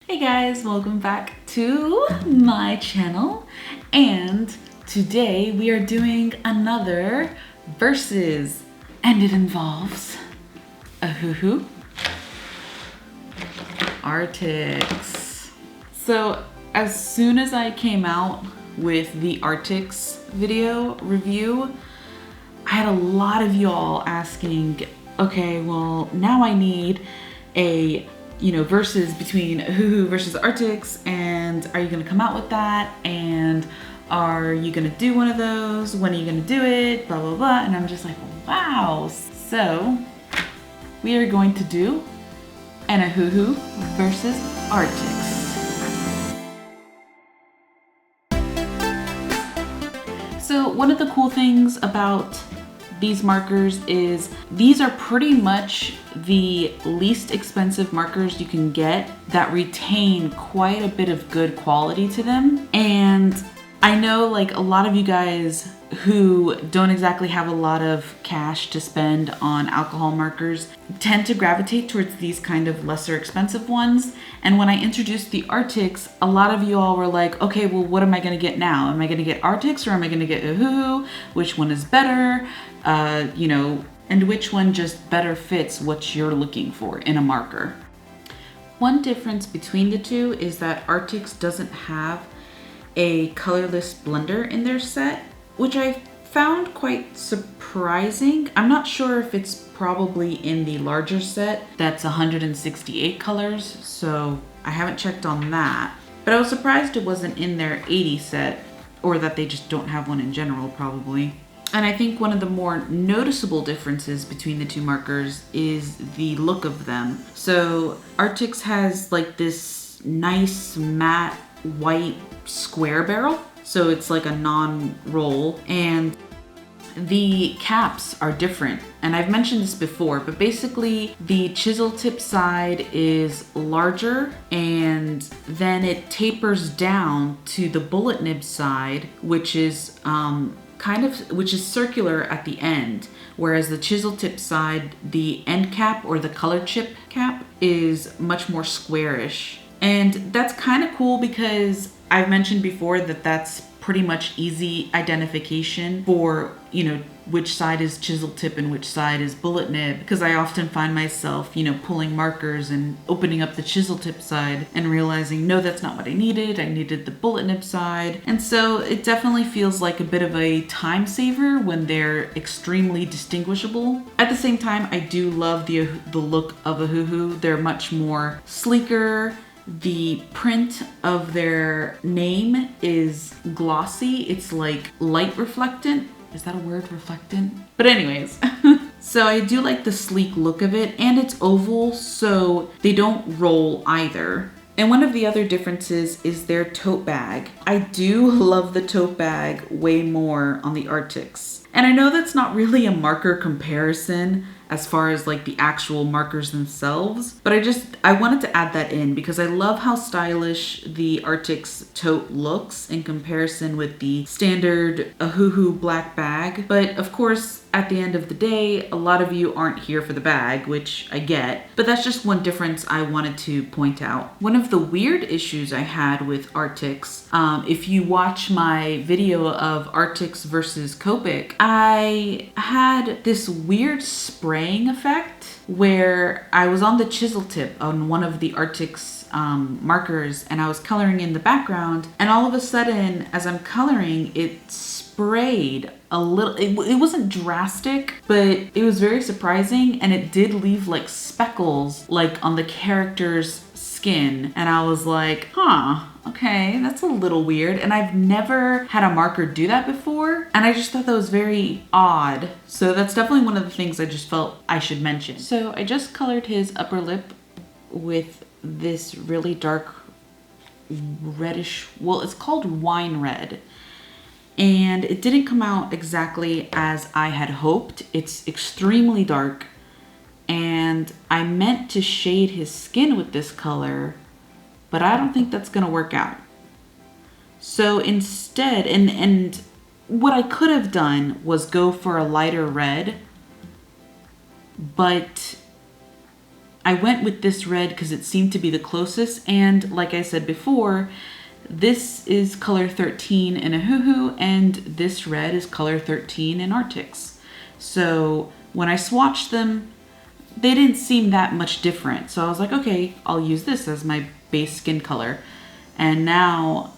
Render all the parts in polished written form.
Hey guys, welcome back to my channel, and today we are doing another versus, and it involves Ohuhu Arrtx. So as soon as I came out with the Arrtx video review, I had a lot of y'all asking, okay, well now I need a versus between Ohuhu versus Arrtx, and are you gonna come out with that? And are you gonna do one of those? When are you gonna do it? Blah, blah, blah. And I'm just like, wow. So we are going to do an Ohuhu versus Arrtx. So one of the cool things about these markers is these are pretty much the least expensive markers you can get that retain quite a bit of good quality to them. And I know like a lot of you guys who don't exactly have a lot of cash to spend on alcohol markers tend to gravitate towards these kind of lesser expensive ones. And when I introduced the Arrtx, a lot of you all were like, okay, well, what am I gonna get now? Am I gonna get Arrtx or am I gonna get Ohuhu? Which one is better? And which one just better fits what you're looking for in a marker. One difference between the two is that Arrtx doesn't have a colorless blender in their set, which I found quite surprising. I'm not sure if it's probably in the larger set that's 168 colors, so I haven't checked on that. But I was surprised it wasn't in their 80 set, or that they just don't have one in general probably. And I think one of the more noticeable differences between the two markers is the look of them. So Arrtx has like this nice matte white square barrel. So it's like a non-roll, and the caps are different. And I've mentioned this before, but basically the chisel tip side is larger, and then it tapers down to the bullet nib side, which is circular at the end, whereas the chisel tip side, the end cap or the color chip cap is much more squarish. And that's kind of cool because I've mentioned before that that's pretty much easy identification for, which side is chisel tip and which side is bullet nib, because I often find myself, pulling markers and opening up the chisel tip side and realizing, no, that's not what I needed. I needed the bullet nib side. And so it definitely feels like a bit of a time saver when they're extremely distinguishable. At the same time, I do love the look of Ohuhu. They're much more sleeker. The print of their name is glossy. It's like light reflectant. Is that a word, reflectant? But anyways, so I do like the sleek look of it, and it's oval, so they don't roll either. And one of the other differences is their tote bag. I do love the tote bag way more on the Arrtx. And I know that's not really a marker comparison as far as like the actual markers themselves, but I wanted to add that in because I love how stylish the Arrtx tote looks in comparison with the standard Ohuhu black bag. But of course, at the end of the day, a lot of you aren't here for the bag, which I get, but that's just one difference I wanted to point out. One of the weird issues I had with Arrtx, if you watch my video of Arrtx versus Copic, I had this weird spraying effect where I was on the chisel tip on one of the Arrtx markers, and I was coloring in the background, and all of a sudden as I'm coloring, it sprayed a little. It wasn't drastic, but it was very surprising, and it did leave like speckles like on the character's skin, and I was like, okay, that's a little weird. And I've never had a marker do that before, and I just thought that was very odd. So that's definitely one of the things I just felt I should mention. So I just colored his upper lip with this really dark reddish, well, it's called wine red, and it didn't come out exactly as I had hoped. It's extremely dark, and I meant to shade his skin with this color, but I don't think that's gonna work out. So instead, and what I could have done was go for a lighter red, but I went with this red because it seemed to be the closest, and like I said before, this is color 13 in Ohuhu, and this red is color 13 in Arrtx. So when I swatched them, they didn't seem that much different. So I was like, okay, I'll use this as my base skin color. And now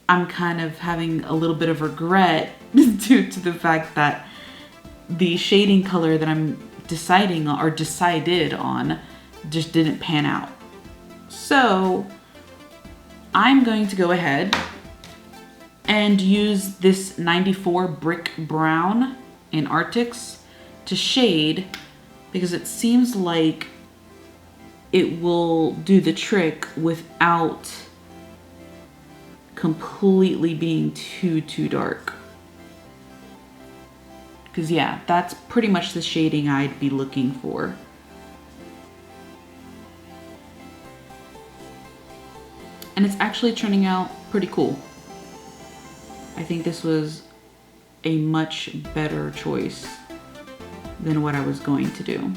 I'm kind of having a little bit of regret due to the fact that the shading color that I'm decided on just didn't pan out. So I'm going to go ahead and use this 94 Brick Brown in Arrtx to shade, because it seems like it will do the trick without completely being too dark. Because yeah, that's pretty much the shading I'd be looking for. And it's actually turning out pretty cool. I think this was a much better choice than what I was going to do.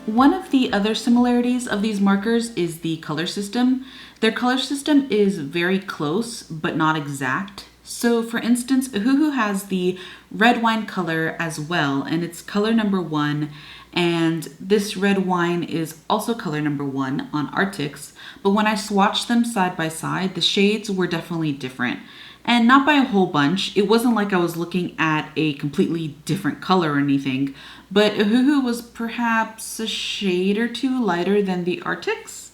One of the other similarities of these markers is the color system. Their color system is very close, but not exact. So for instance, Ohuhu has the red wine color as well, and it's color number 1. And this red wine is also color number 1 on Arrtx. But when I swatched them side by side, the shades were definitely different. And not by a whole bunch. It wasn't like I was looking at a completely different color or anything, but Ohuhu was perhaps a shade or 2 lighter than the Arrtx.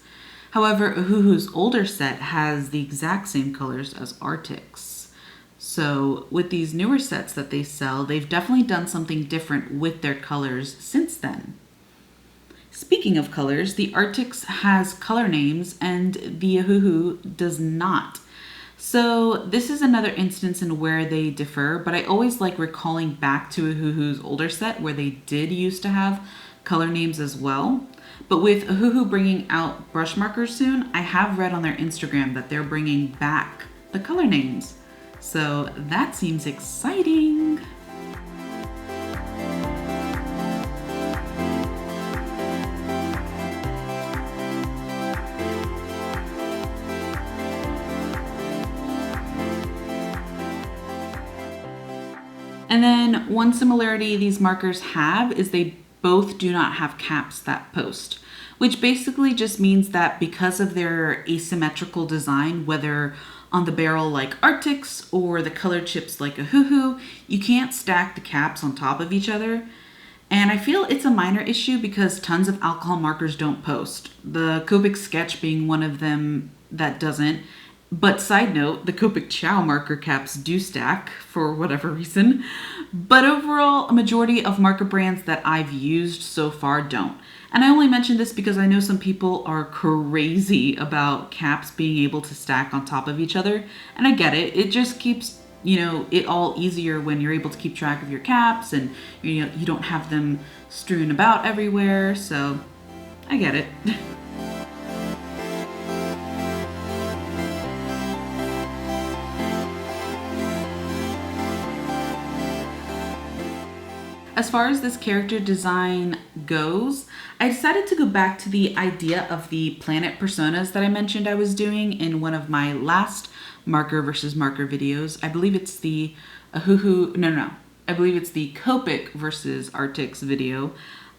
However, Ohuhu's older set has the exact same colors as Arrtx. So with these newer sets that they sell, they've definitely done something different with their colors since then. Speaking of colors, the Arrtx has color names and the Ohuhu does not. So this is another instance in where they differ, but I always like recalling back to Ohuhu's older set where they did used to have color names as well. But with Ohuhu bringing out brush markers soon, I have read on their Instagram that they're bringing back the color names. So that seems exciting. And then one similarity these markers have is they both do not have caps that post, which basically just means that because of their asymmetrical design, whether on the barrel like Arrtx or the colored chips like Ohuhu, you can't stack the caps on top of each other. And I feel it's a minor issue because tons of alcohol markers don't post, the Copic Sketch being one of them that doesn't. But side note, the Copic Chow marker caps do stack for whatever reason. But overall, a majority of marker brands that I've used so far don't. And I only mention this because I know some people are crazy about caps being able to stack on top of each other. And I get it. It just keeps, it all easier when you're able to keep track of your caps and, you don't have them strewn about everywhere. So I get it. As far as this character design goes, I decided to go back to the idea of the planet personas that I mentioned I was doing in one of my last marker versus marker videos. I believe it's the I believe it's the Copic versus Arrtx video.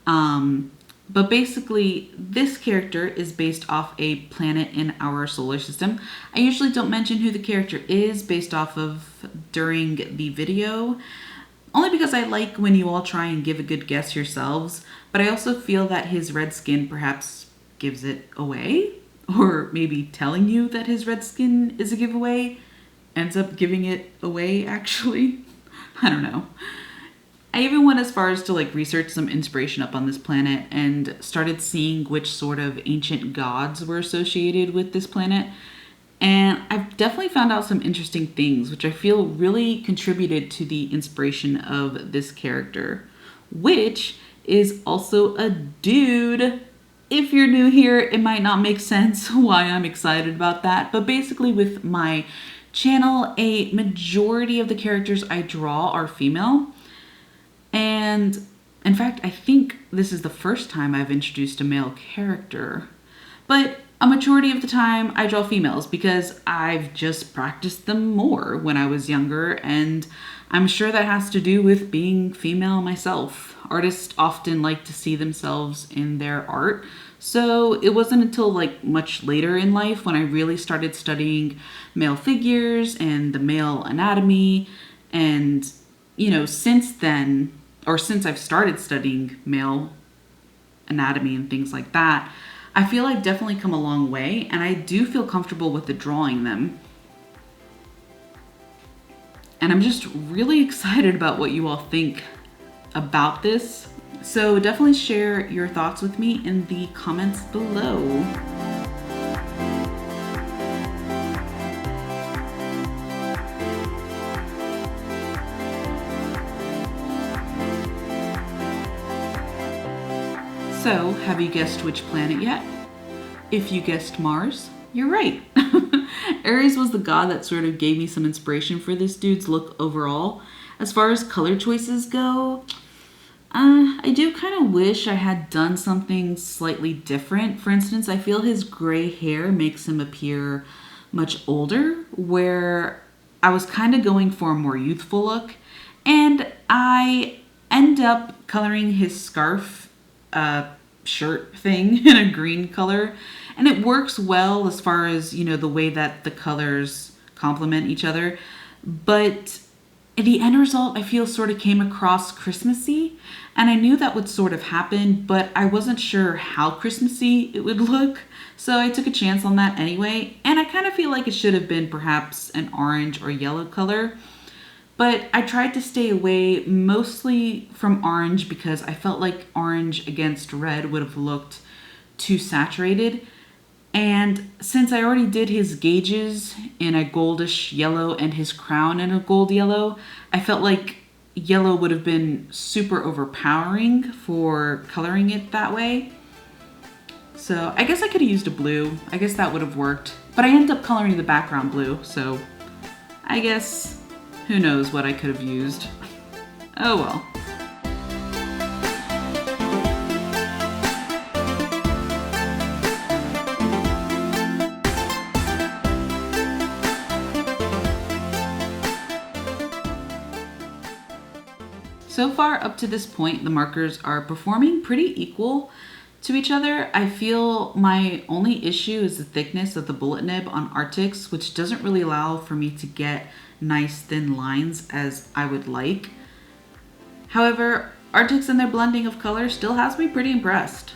But basically, this character is based off a planet in our solar system. I usually don't mention who the character is based off of during the video, only because I like when you all try and give a good guess yourselves, but I also feel that his red skin perhaps gives it away or maybe telling you that his red skin is a giveaway, ends up giving it away actually. I don't know. I even went as far as to like research some inspiration up on this planet and started seeing which sort of ancient gods were associated with this planet. And I've definitely found out some interesting things, which I feel really contributed to the inspiration of this character, which is also a dude. If you're new here, it might not make sense why I'm excited about that, but basically with my channel, a majority of the characters I draw are female. And in fact, I think this is the first time I've introduced a male character. But a majority of the time I draw females because I've just practiced them more when I was younger, and I'm sure that has to do with being female myself. Artists often like to see themselves in their art, so it wasn't until like much later in life when I really started studying male figures and the male anatomy, and since then, or since I've started studying male anatomy and things like that, I feel I've definitely come a long way, and I do feel comfortable with the drawing them. And I'm just really excited about what you all think about this. So definitely share your thoughts with me in the comments below. So, have you guessed which planet yet? If you guessed Mars, you're right. Ares was the god that sort of gave me some inspiration for this dude's look overall. As far as color choices go, I do kind of wish I had done something slightly different. For instance, I feel his gray hair makes him appear much older, where I was kind of going for a more youthful look. And I end up coloring his scarf shirt thing in a green color, and it works well as far as the way that the colors complement each other, but the end result I feel sort of came across Christmassy, and I knew that would sort of happen, but I wasn't sure how Christmassy it would look, so I took a chance on that anyway. And I kind of feel like it should have been perhaps an orange or yellow color. But I tried to stay away mostly from orange because I felt like orange against red would have looked too saturated. And since I already did his gauges in a goldish yellow and his crown in a gold yellow, I felt like yellow would have been super overpowering for coloring it that way. So I guess I could have used a blue. I guess that would have worked. But I ended up coloring the background blue, so I guess who knows what I could have used. Oh well. So far up to this point, the markers are performing pretty equal to each other. I feel my only issue is the thickness of the bullet nib on Arrtx, which doesn't really allow for me to get nice thin lines as I would like. However, Arrtx and their blending of color still has me pretty impressed.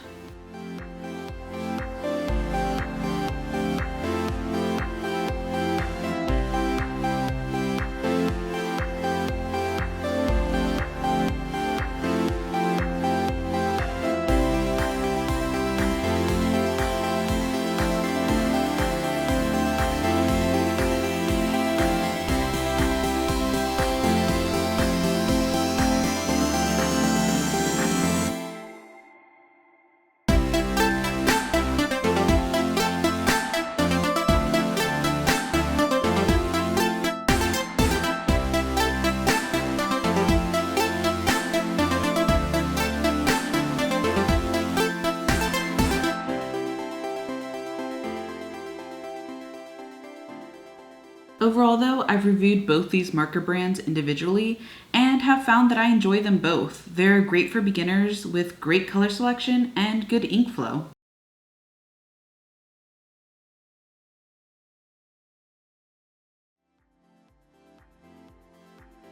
Overall though, I've reviewed both these marker brands individually and have found that I enjoy them both. They're great for beginners with great color selection and good ink flow.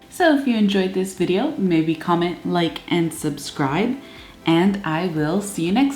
So if you enjoyed this video, maybe comment, like, and subscribe, and I will see you next time.